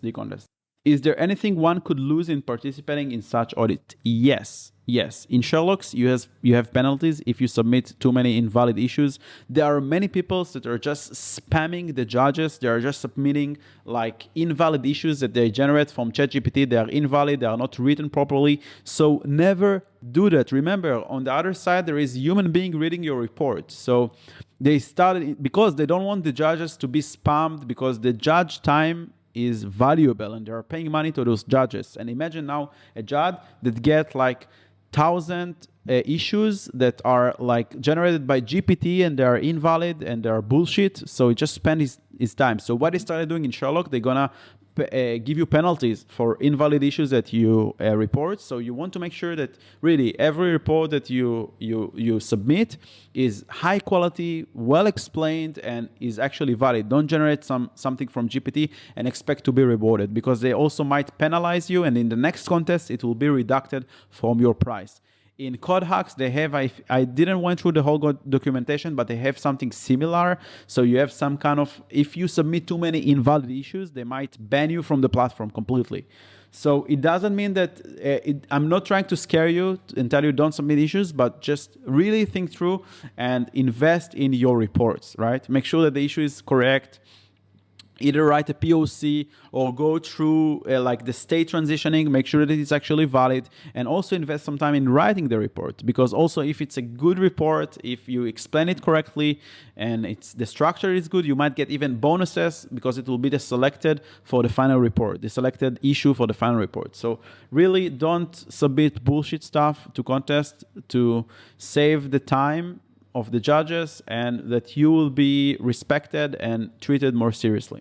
the contest. Is there anything one could lose in participating in such audit? Yes. In Sherlock's, you have penalties if you submit too many invalid issues. There are many people that are just spamming the judges. They are just submitting like invalid issues that they generate from ChatGPT. They are invalid. They are not written properly. So never do that. Remember, on the other side, there is a human being reading your report. So they started because they don't want the judges to be spammed, because the judge time is valuable and they are paying money to those judges. And imagine now a judge that get like 1,000 issues that are like generated by GPT and they are invalid and they are bullshit. So he just spent his time. So what they started doing in Sherlock, they're gonna give you penalties for invalid issues that you report. So you want to make sure that really every report that you submit is high quality, well explained, and is actually valid. Don't generate something from GPT and expect to be rewarded, because they also might penalize you, and in the next contest it will be deducted from your price. In Codehawks, they have, I didn't went through the whole documentation, but they have something similar. So you have some kind of, if you submit too many invalid issues, they might ban you from the platform completely. So it doesn't mean that, I'm not trying to scare you and tell you don't submit issues, but just really think through and invest in your reports, right? Make sure that the issue is correct. Either write a POC or go through like the state transitioning, make sure that it's actually valid, and also invest some time in writing the report. Because also if it's a good report, if you explain it correctly and the structure is good, you might get even bonuses, because it will be the selected for the final report, the selected issue for the final report. So really don't submit bullshit stuff to contest, to save the time of the judges, and that you will be respected and treated more seriously.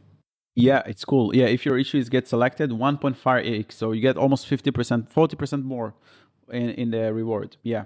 Yeah, it's cool. Yeah, if your issues get selected, 1.5x, so you get almost 50%, 40% more in the reward. Yeah.